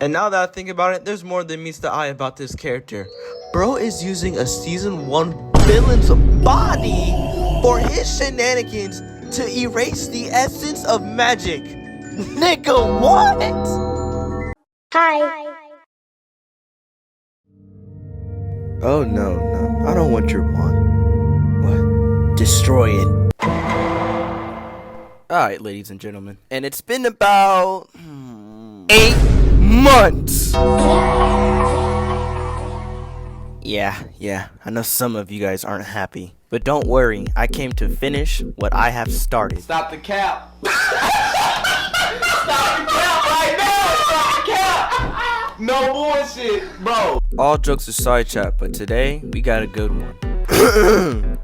And now that I think about it, there's more than meets the eye about this character. Bro is using a season 1 villain's body for his shenanigans to erase the essence of magic. Nigga, what? Hi. Oh no, I don't want your wand. What? Destroy it. Alright, ladies and gentlemen. And it's been about 8 months. Yeah, I know some of you guys aren't happy. But don't worry, I came to finish what I have started. Stop the cap. Stop the cap right now. Stop the cap. No bullshit, bro. All jokes aside, chat, but today we got a good one.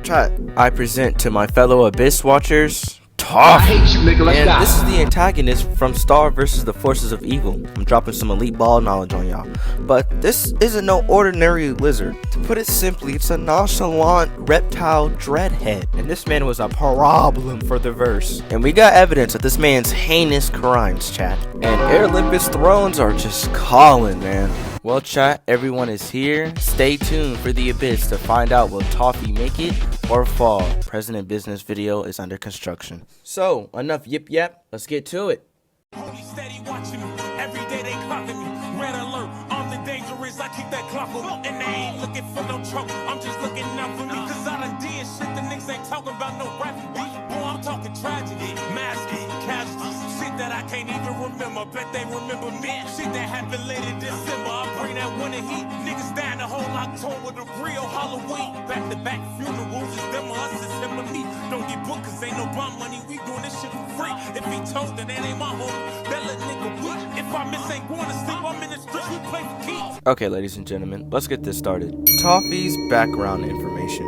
Chat, I present to my fellow Abyss watchers, Toffee. I hate you, nigga. Let's And die. this is the antagonist from Star vs. the Forces of Evil. I'm dropping some elite ball knowledge on y'all. But this isn't no ordinary lizard. To put it simply, it's a nonchalant reptile dreadhead. And this man was a problem for the verse. And we got evidence of this man's heinous crimes, chat. And Air Olympus thrones are just calling, man. Well, chat, everyone is here. Stay tuned for the Abyss to find out will Toffee make it or fall. President Business video is under construction. So, enough yip yap, let's get to it. Holy steady watching me. Every day they clocking me. Red alert. I'm the dangerous. I keep that clock on. And they ain't looking for no trouble. I'm just looking out for me. Cause I done did shit the niggas ain't talking about no rapping beat. Boy, I'm talking tragedy. Maskers, casualties. Shit that I can't even remember. Bet they remember me. Shit that happened late in December. I bring that winter heat. Niggas dying the whole October. The real Halloween. Back to back funerals. It's them or us. It's him or me. Don't get booked cause ain't no bond money. We doing this shit for free. If he told that ain't my home. That little nigga weak. If I miss ain't going to sleep, I'm in the streets, we play for keeps. Okay, ladies and gentlemen, let's get this started. Toffee's background information.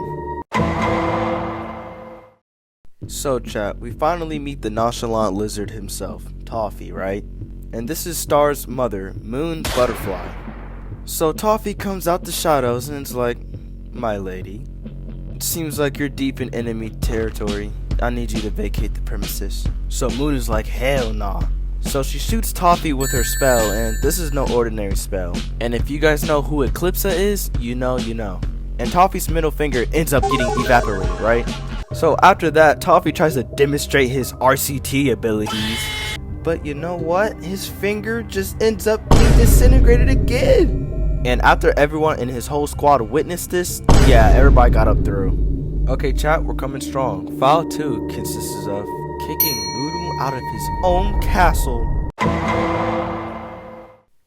So, chat, we finally meet the nonchalant lizard himself, Toffee, right? And this is Star's mother, Moon Butterfly. So Toffee comes out the shadows and it's like, my lady, it seems like you're deep in enemy territory. I need you to vacate the premises. So Moon is like, hell nah. So she shoots Toffee with her spell, and this is no ordinary spell. And if you guys know who Eclipsa is, you know. And Toffee's middle finger ends up getting evaporated, right? So after that, Toffee tries to demonstrate his RCT abilities. But you know what? His finger just ends up being disintegrated again. And after everyone in his whole squad witnessed this, yeah, everybody got up through. Okay, chat, we're coming strong. File 2 consists of kicking Ludo out of his own castle.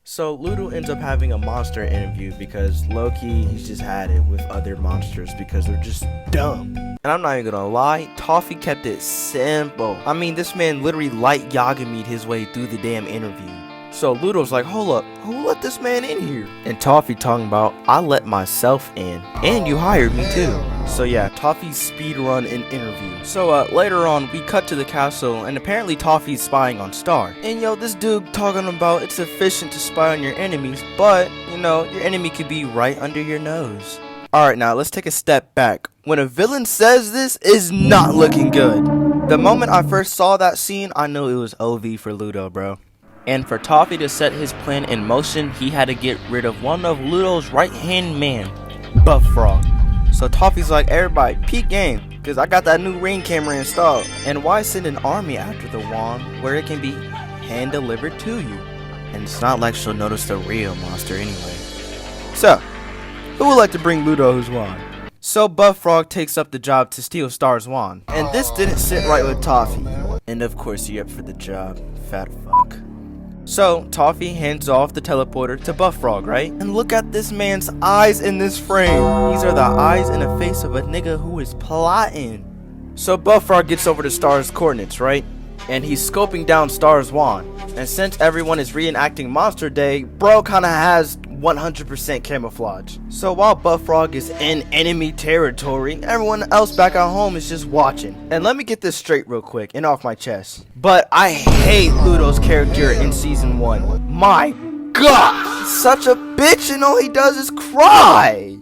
So Ludo ends up having a monster interview because low-key he's just had it with other monsters because they're just dumb. And I'm not even gonna lie, Toffee kept it simple. I mean, this man literally light Yagami'd his way through the damn interview. So Ludo's like, hold up, who let this man in here? And Toffee talking about, I let myself in, and you hired me too. So yeah, Toffee's speedrun an interview. So later on, we cut to the castle, and apparently Toffee's spying on Star. And yo, this dude talking about it's efficient to spy on your enemies, but, you know, your enemy could be right under your nose. Alright, now let's take a step back. When a villain says this, is not looking good. The moment I first saw that scene, I knew it was OV for Ludo, bro. And for Toffee to set his plan in motion, he had to get rid of one of Ludo's right-hand man, Buff Frog. So Toffee's like, everybody, peak game, because I got that new ring camera installed. And why send an army after the wand where it can be hand-delivered to you? And it's not like she'll notice the real monster anyway. So, who would like to bring Ludo's wand? So Buff Frog takes up the job to steal Star's wand. And this didn't sit right with Toffee. And of course you're up for the job, fat fuck. So, Toffee hands off the teleporter to Buff Frog, right? And look at this man's eyes in this frame. These are the eyes and the face of a nigga who is plotting. So Buff Frog gets over to Star's coordinates, right? And he's scoping down Star's wand. And since everyone is reenacting Monster Day, bro kinda has 100% camouflage. So while Buff Frog is in enemy territory, everyone else back at home is just watching. And let me get this straight real quick and off my chest. But I hate Ludo's character in season 1. My god! He's such a bitch and all he does is cry!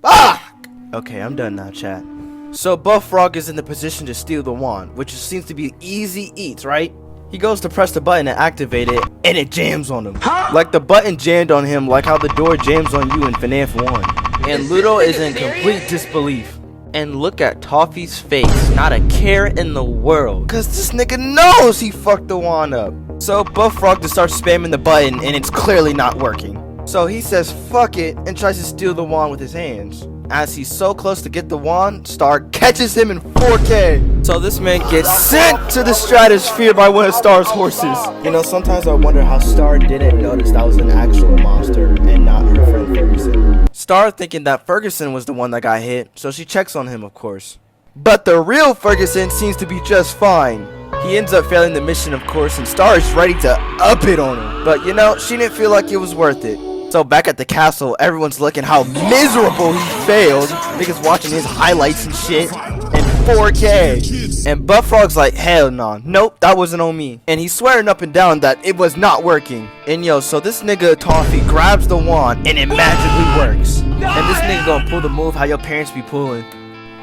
Fuck! Okay, I'm done now, chat. So Buff Frog is in the position to steal the wand, which seems to be easy eats, right? He goes to press the button and activate it, and it jams on him. Like the button jammed on him, like how the door jams on you in FNAF 1. And Ludo is in complete disbelief. And look at Toffee's face, not a care in the world. Cause this nigga knows he fucked the wand up. So Buff Frog just starts spamming the button and it's clearly not working. So he says fuck it and tries to steal the wand with his hands. As he's so close to get the wand, Star catches him in 4K. So this man gets sent to the stratosphere by one of Star's horses. You know, sometimes I wonder how Star didn't notice that was an actual monster and not her friend Ferguson. Star thinking that Ferguson was the one that got hit, so she checks on him, of course. But the real Ferguson seems to be just fine. He ends up failing the mission, of course, and Star is ready to up it on him. But you know, she didn't feel like it was worth it. So back at the castle, everyone's looking how miserable he failed. Niggas watching his highlights and shit in 4K. And Buff Frog's like, hell no, nope, that wasn't on me. And he's swearing up and down that it was not working. And yo, so this nigga Toffee grabs the wand and it magically works. And this nigga gonna pull the move how your parents be pulling.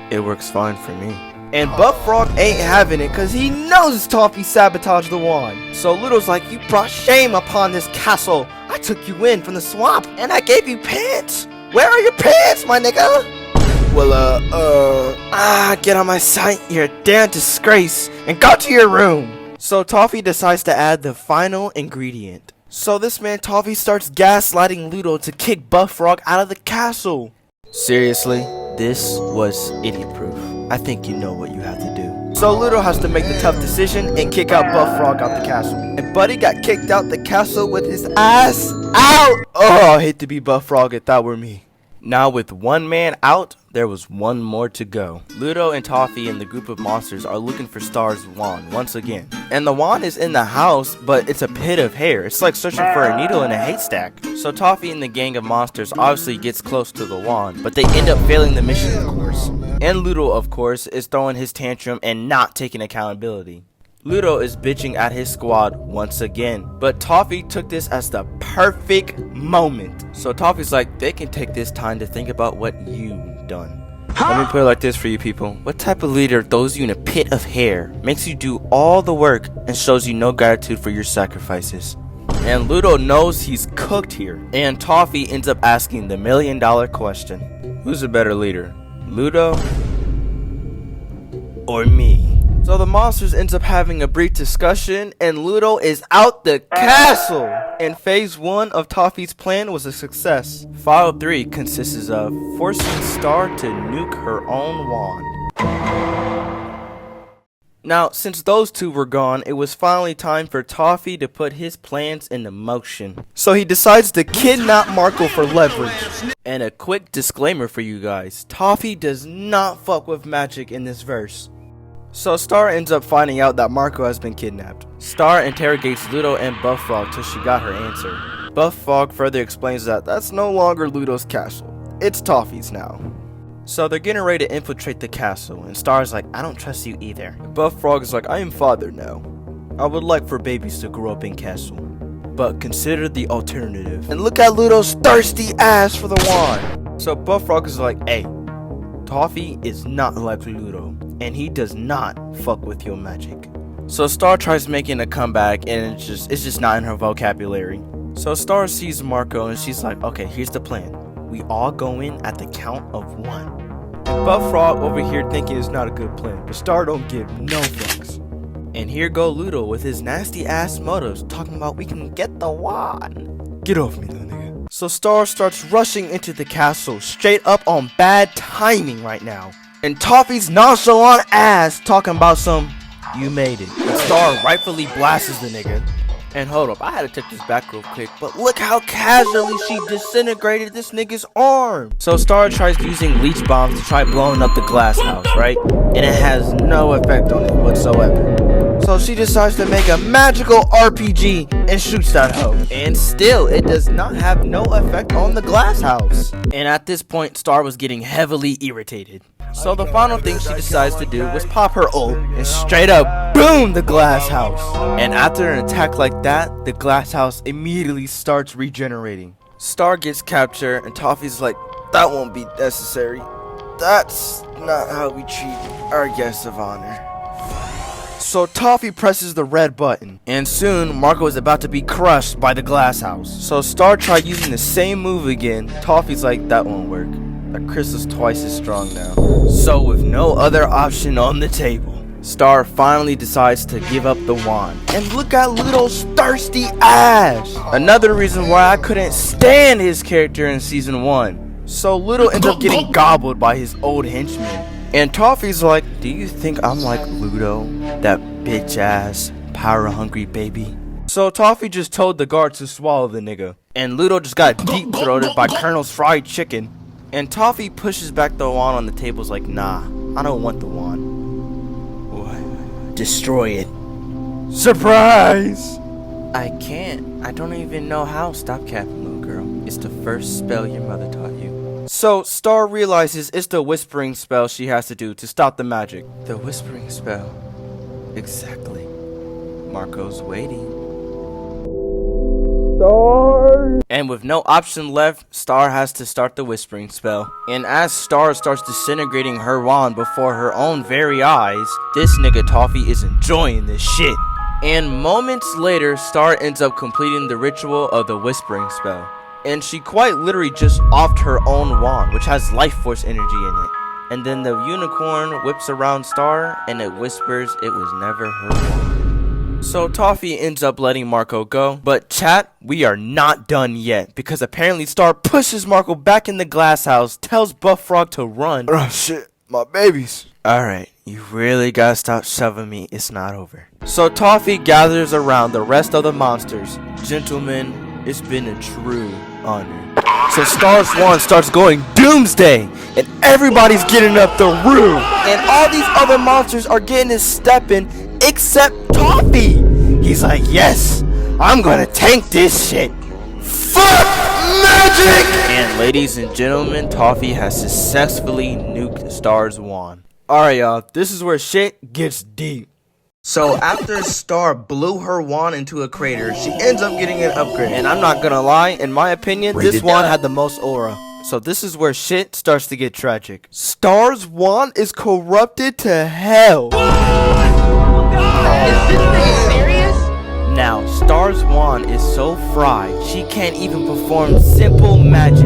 It works fine for me. And Buff Frog ain't having it because he knows Toffee sabotaged the wand. So Ludo's like, you brought shame upon this castle. I took you in from the swamp and I gave you pants. Where are your pants, my nigga? Well, get on my sight. You're a damn disgrace. And go to your room. So Toffee decides to add the final ingredient. So this man Toffee starts gaslighting Ludo to kick Buff Frog out of the castle. Seriously, this was idiot proof. I think you know what you have to do. So Ludo has to make the tough decision and kick out Buff Frog out the castle. And Buddy got kicked out the castle with his ass out. Oh, I hate to be Buff Frog if that were me. Now with one man out, there was one more to go. Ludo and Toffee and the group of monsters are looking for Star's wand once again. And the wand is in the house, but it's a pit of hair. It's like searching for a needle in a haystack. So Toffee and the gang of monsters obviously gets close to the wand, but they end up failing the mission, of course. And Ludo, of course, is throwing his tantrum and not taking accountability. Ludo is bitching at his squad once again, but Toffee took this as the perfect moment. So Toffee's like, they can take this time to think about what you've done. Let me put it like this for you people. What type of leader throws you in a pit of hair, makes you do all the work, and shows you no gratitude for your sacrifices? And Ludo knows he's cooked here. And Toffee ends up asking the $1 million question. Who's a better leader, Ludo or me? So the monsters ends up having a brief discussion and Ludo is out the castle. And phase 1 of Toffee's plan was a success. File 3 consists of forcing Star to nuke her own wand. Now, since those two were gone, it was finally time for Toffee to put his plans into motion. So he decides to kidnap Marco for leverage. And a quick disclaimer for you guys. Toffee does not fuck with magic in this verse. So Star ends up finding out that Marco has been kidnapped. Star interrogates Ludo and Buff Frog till she got her answer. Buff Frog further explains that that's no longer Ludo's castle. It's Toffee's now. So they're getting ready to infiltrate the castle, and Star's like, I don't trust you either. Buff Frog is like, I am father now. I would like for babies to grow up in castle. But consider the alternative. And look at Ludo's thirsty ass for the wand. So Buff Frog is like, hey, Toffee is not like Ludo, and he does not fuck with your magic. So Star tries making a comeback, and it's just not in her vocabulary. So Star sees Marco, and she's like, okay, here's the plan. We all go in at the count of 1. And Buff Frog over here thinking it's not a good plan, but Star don't give no fucks. And here go Ludo with his nasty ass motives, talking about we can get the wand. Get off me, little nigga. So Star starts rushing into the castle, straight up on bad timing right now. And Toffee's nonchalant ass talking about some, you made it. And Star rightfully blasts the nigga. And hold up, I had to take this back real quick, but look how casually she disintegrated this nigga's arm. So Star tries using leech bombs to try blowing up the glass house, right? And it has no effect on it whatsoever. So she decides to make a magical RPG and shoots that hoe. And still, it does not have no effect on the glass house. And at this point, Star was getting heavily irritated. So the final thing she decides to do was pop her ult and straight up boom the glass house. And after an attack like that, the glass house immediately starts regenerating. Star gets captured and Toffee's like, that won't be necessary. That's not how we treat our guests of honor. So Toffee presses the red button, and soon Marco is about to be crushed by the glass house. So Star tried using the same move again. Toffee's like, that won't work. That crystal's twice as strong now. So with no other option on the table, Star finally decides to give up the wand. And look at Ludo's thirsty ass! Another reason why I couldn't stand his character in season 1. So Ludo ends up getting gobbled by his old henchman. And Toffee's like, do you think I'm like Ludo? That bitch ass, power hungry baby? So Toffee just told the guard to swallow the nigga. And Ludo just got deep throated by Colonel's fried chicken. And Toffee pushes back the wand on the tables like, nah, I don't want the wand. What? Destroy it. Surprise! I can't. I don't even know how. Stop capping, little girl. It's the first spell your mother taught you. So Star realizes it's the whispering spell she has to do to stop the magic. The whispering spell. Exactly. Marco's waiting. Star! And with no option left, Star has to start the whispering spell. And as Star starts disintegrating her wand before her own very eyes, this nigga Toffee is enjoying this shit. And moments later, Star ends up completing the ritual of the whispering spell. And she quite literally just offed her own wand, which has life force energy in it. And then the unicorn whips around Star, and it whispers it was never her wand. So Toffee ends up letting Marco go. But chat, we are not done yet, because apparently Star pushes Marco back in the glass house, tells Buff Frog to run. Oh shit, my babies. Alright, you really gotta stop shoving me, it's not over. So Toffee gathers around the rest of the monsters. Gentlemen, it's been a true honor. So Star's wand starts going doomsday, and everybody's getting up the roof. And all these other monsters are getting his step in, except Toffee. He's like, yes, I'm gonna tank this shit. Fuck magic! And ladies and gentlemen, Toffee has successfully nuked Star's wand. Alright y'all, this is where shit gets deep. So after Star blew her wand into a crater, she ends up getting an upgrade. And I'm not gonna lie, in my opinion, this wand had the most aura. So this is where shit starts to get tragic. Star's wand is corrupted to hell. Is this thing serious? Now, Star's wand is so fried, she can't even perform simple magic.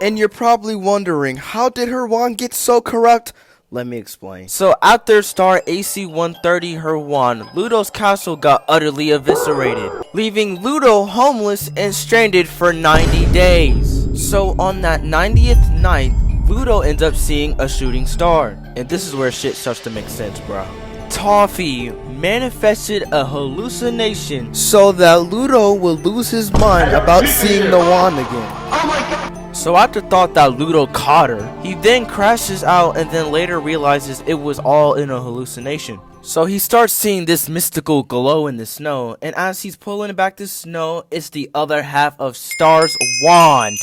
And you're probably wondering, how did her wand get so corrupt? Let me explain. So after Star AC 130 her wand, Ludo's castle got utterly eviscerated, leaving Ludo homeless and stranded for 90 days. So on that 90th night, Ludo ends up seeing a shooting star. And this is where shit starts to make sense, bro. Toffee manifested a hallucination so that Ludo will lose his mind about seeing the wand again. Oh my god! So after thought that Ludo caught her, he then crashes out and then later realizes it was all in a hallucination. So he starts seeing this mystical glow in the snow, and as he's pulling back the snow, it's the other half of Star's wand.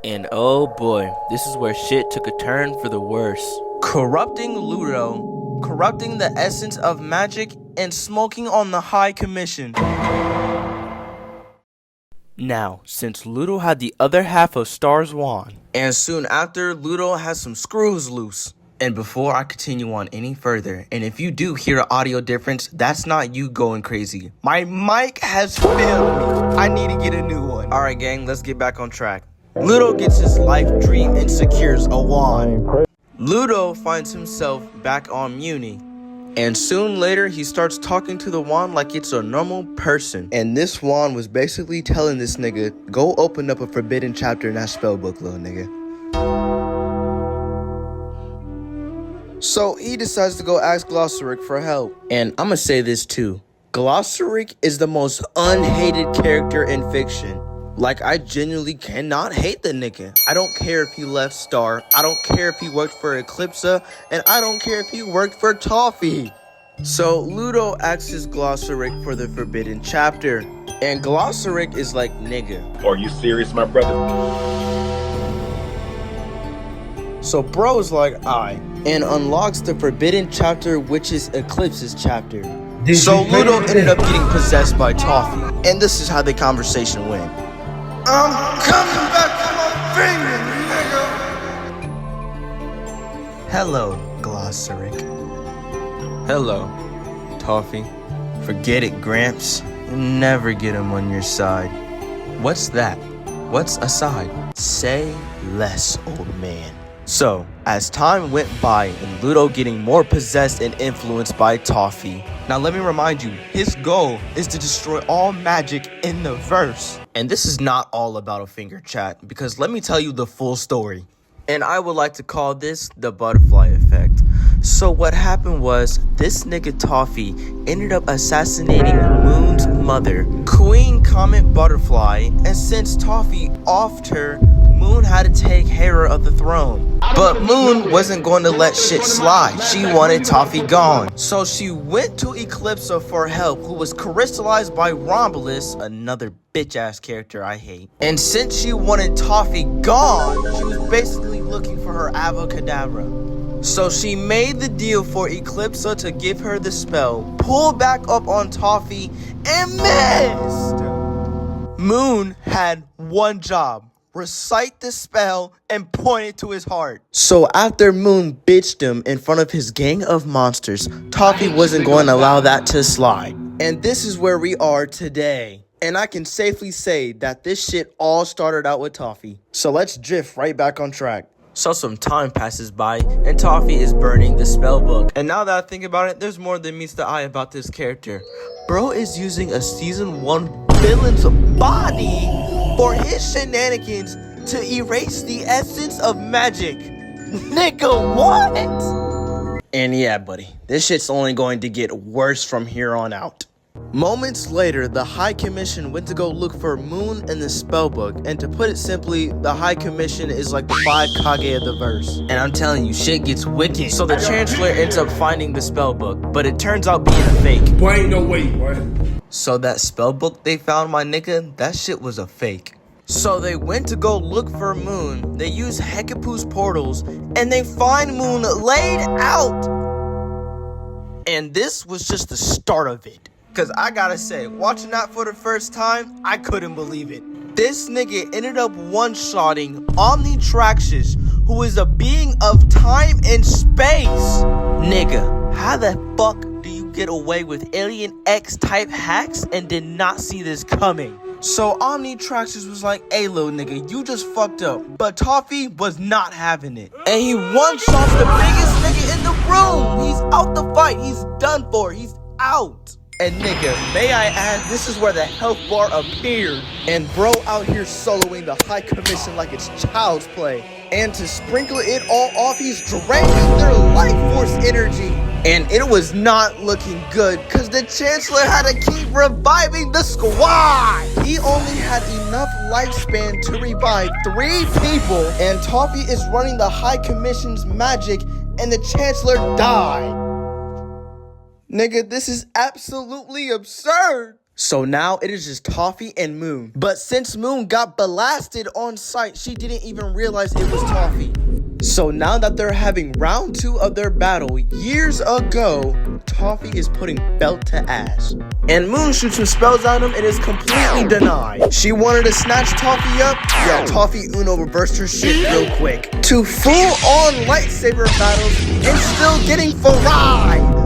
And oh boy, this is where shit took a turn for the worse. Corrupting Ludo, corrupting the essence of magic, and smoking on the High Commission. Now, since Ludo had the other half of Star's wand, and soon after, Ludo has some screws loose. And before I continue on any further, and if you do hear an audio difference, that's not you going crazy. My mic has failed me. I need to get a new one. Alright gang, let's get back on track. Ludo gets his life dream and secures a wand. Ludo finds himself back on Muni. And soon later, he starts talking to the wand like it's a normal person. And this wand was basically telling this nigga, go open up a forbidden chapter in that spellbook, little nigga. So he decides to go ask Glossaric for help. And I'ma say this too. Glossaric is the most unhated character in fiction. Like, I genuinely cannot hate the nigga. I don't care if he left Star. I don't care if he worked for Eclipsa. And I don't care if he worked for Toffee. So Ludo asks Glossaric for the forbidden chapter. And Glossaric is like, nigga. Are you serious, my brother? So bro's like, aye. And unlocks the forbidden chapter, which is Eclipse's chapter. So Ludo ended up getting possessed by Toffee. And this is how the conversation went. I'm coming back for my finger, nigga. Hello, Glossaric. Hello, Toffee. Forget it, Gramps. You'll never get him on your side. What's that? What's aside? Say less, old man. So, as time went by and Ludo getting more possessed and influenced by Toffee. Now let me remind you, his goal is to destroy all magic in the verse. And this is not all about a finger chat, because let me tell you the full story. And I would like to call this the butterfly effect. So what happened was, this nigga Toffee ended up assassinating Moon's mother, Queen Comet Butterfly, and since Toffee offed her, Moon had to take Hera of the throne. But Moon wasn't going to let shit slide. She wanted Toffee gone. So she went to Eclipsa for help, who was crystallized by Romulus, another bitch-ass character I hate. And since she wanted Toffee gone, she was basically looking for her Avocadabra. So she made the deal for Eclipsa to give her the spell, pull back up on Toffee, and missed! Moon had one job. Recite the spell and point it to his heart. So after Moon bitched him in front of his gang of monsters, Toffee wasn't going to allow that to slide. And this is where we are today. And I can safely say that this shit all started out with Toffee. So let's drift right back on track. So some time passes by and Toffee is burning the spell book. And now that I think about it, there's more than meets the eye about this character. Bro is using a season 1 villain's body for his shenanigans to erase the essence of magic. Nigga, what? And yeah, buddy, this shit's only going to get worse from here on out. Moments later, the High Commission went to go look for Moon in the spellbook, and to put it simply, the High Commission is like the 5 Kage of the verse. And I'm telling you, shit gets wicked. So the Chancellor ends up finding the spellbook, but it turns out being a fake. Boy, ain't no way, boy. So that spellbook they found, my nigga, that shit was a fake. So they went to go look for Moon, they use Hecapu's portals, and they find Moon laid out. And this was just the start of it. Cause I gotta say, watching that for the first time, I couldn't believe it. This nigga ended up one-shotting Omnitraxus, who is a being of time and space. Nigga, how the fuck do you get away with Alien X type hacks and did not see this coming? So Omnitraxus was like, hey little nigga, you just fucked up. But Toffee was not having it. And he one-shots the biggest nigga in the room. He's out the fight, he's done for, he's out. And nigga, may I add, this is where the health bar appeared. And bro out here soloing the High Commission like it's child's play. And to sprinkle it all off, he's draining their life force energy. And it was not looking good, cause the Chancellor had to keep reviving the squad. He only had enough lifespan to revive 3 people. And Toffee is running the High Commission's magic, and the Chancellor died. Nigga, this is absolutely absurd. So now it is just Toffee and Moon. But since Moon got blasted on sight, she didn't even realize it was Toffee. So now that they're having round 2 of their battle years ago, Toffee is putting belt to ass. And Moon shoots some spells at him and is completely denied. She wanted to snatch Toffee up. Yeah, Toffee Uno reversed her shit real quick. To full-on lightsaber battles and still getting fried.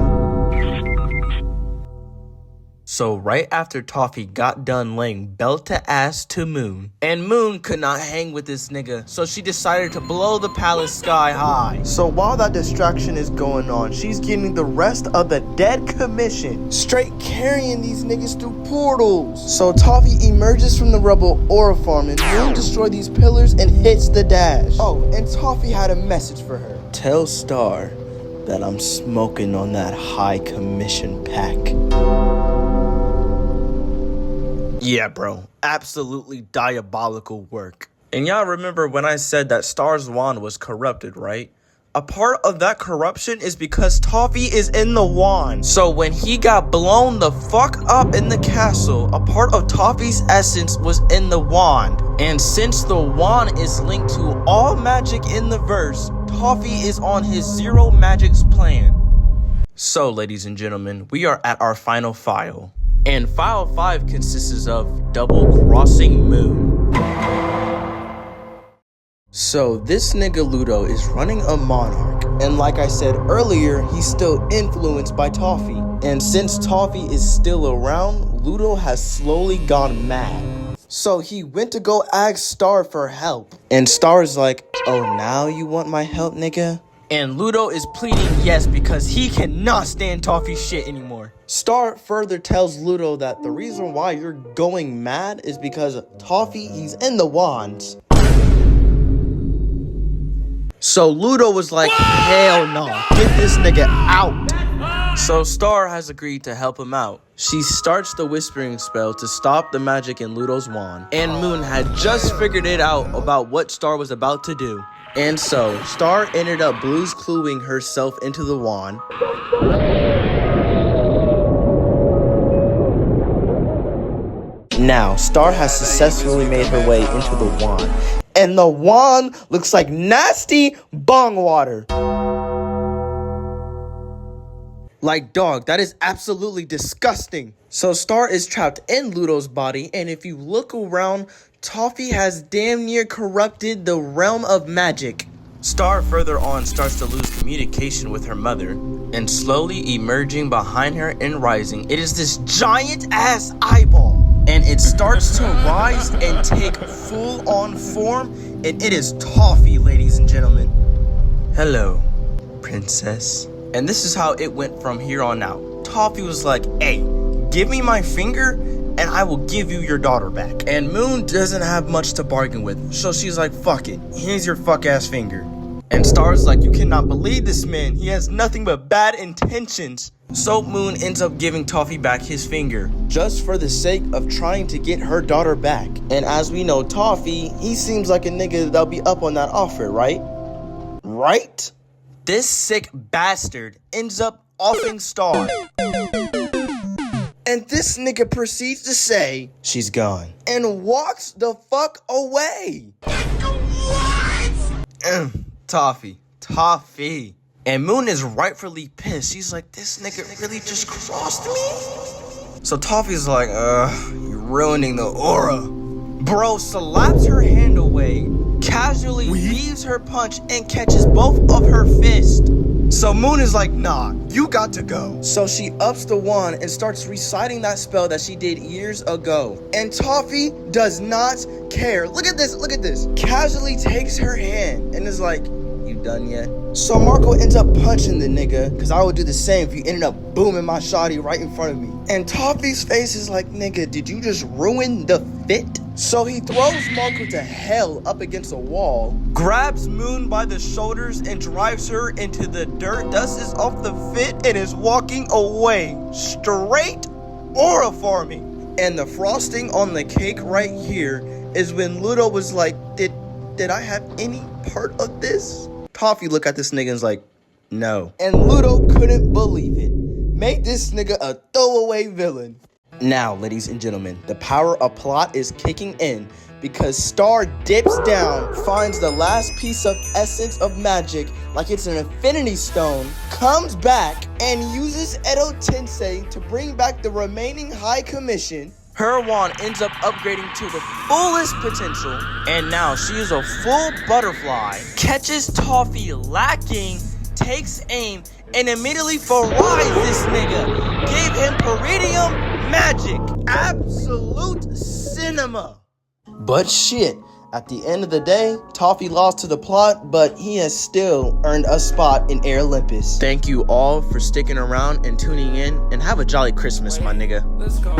So right after Toffee got done laying belt to ass to Moon, and Moon could not hang with this nigga, so she decided to blow the palace sky high. So while that distraction is going on, she's getting the rest of the dead commission, straight carrying these niggas through portals. So Toffee emerges from the rubble aura farm, and Moon destroys these pillars and hits the dash. Oh, and Toffee had a message for her. Tell Star that I'm smoking on that High Commission pack. Yeah, bro, absolutely diabolical work. And y'all remember when I said that Star's wand was corrupted, right? A part of that corruption is because Toffee is in the wand. So when he got blown the fuck up in the castle, a part of Toffee's essence was in the wand. And since the wand is linked to all magic in the verse, Toffee is on his zero magics plan. So, ladies and gentlemen, we are at our final file. And file 5 consists of double-crossing Moon. So this nigga Ludo is running a monarch, And like I said earlier, he's still influenced by Toffee. And since Toffee is still around, Ludo has slowly gone mad. So he went to go ask Star for help. And Star's like, oh, now you want my help, nigga? And Ludo is pleading yes because he cannot stand Toffee's shit anymore. Star further tells Ludo that the reason why you're going mad is because Toffee, he's in the wands. So Ludo was like, hell no, get this nigga out. So Star has agreed to help him out. She starts the whispering spell to stop the magic in Ludo's wand. And Moon had just figured it out about what Star was about to do. And so, Star ended up blues cluing herself into the wand. Now, Star has successfully made her way into the wand. And the wand looks like nasty bong water. Like, dog, that is absolutely disgusting. So Star is trapped in Ludo's body, and if you look around, Toffee has damn near corrupted the realm of magic. Star further on starts to lose communication with her mother, and slowly emerging behind her and rising, it is this giant ass eyeball. And it starts to rise and take full-on form, and it is Toffee, ladies and gentlemen. Hello, princess. And this is how it went from here on out. Toffee was like, hey, give me my finger and I will give you your daughter back. And Moon doesn't have much to bargain with, so she's like, fuck it, here's your fuck ass finger. And Star's like, you cannot believe this man, he has nothing but bad intentions. So Moon ends up giving Toffee back his finger, just for the sake of trying to get her daughter back. And as we know, Toffee, he seems like a nigga that'll be up on that offer, right? Right? This sick bastard ends up offing Star. And this nigga proceeds to say, she's gone. And walks the fuck away. Toffee. And Moon is rightfully pissed. She's like, this nigga really just crossed me? So Toffee's like, you're ruining the aura. Bro slaps her hand away, casually leaves her punch, and catches both of her fists. So Moon is like, nah, you got to go. So she ups the wand and starts reciting that spell that she did years ago. And Toffee does not care. Look at this. Casually takes her hand and is like, you done yet? So Marco ends up punching the nigga, because I would do the same if you ended up booming my shotty right in front of me. And Toffee's face is like, nigga, did you just ruin the fit? So he throws Marco to hell up against a wall, grabs Moon by the shoulders and drives her into the dirt, dust is off the fit, and is walking away. Straight aura farming. And the frosting on the cake right here is when Ludo was like, did I have any part of this? Toffee look at this nigga and is like, no. And Ludo couldn't believe it. Make this nigga a throwaway villain. Now, ladies and gentlemen, the power of plot is kicking in because Star dips down, finds the last piece of essence of magic like it's an infinity stone, comes back, and uses Edo Tensei to bring back the remaining high commission. Her wand ends up upgrading to the fullest potential, and now she is a full butterfly, catches Toffee lacking, takes aim, and immediately fries this nigga. Gave him Peridium magic. Absolute cinema. But shit, at the end of the day, Toffee lost to the plot, but he has still earned a spot in Air Olympus. Thank you all for sticking around and tuning in, and have a jolly Christmas, my nigga. Let's go.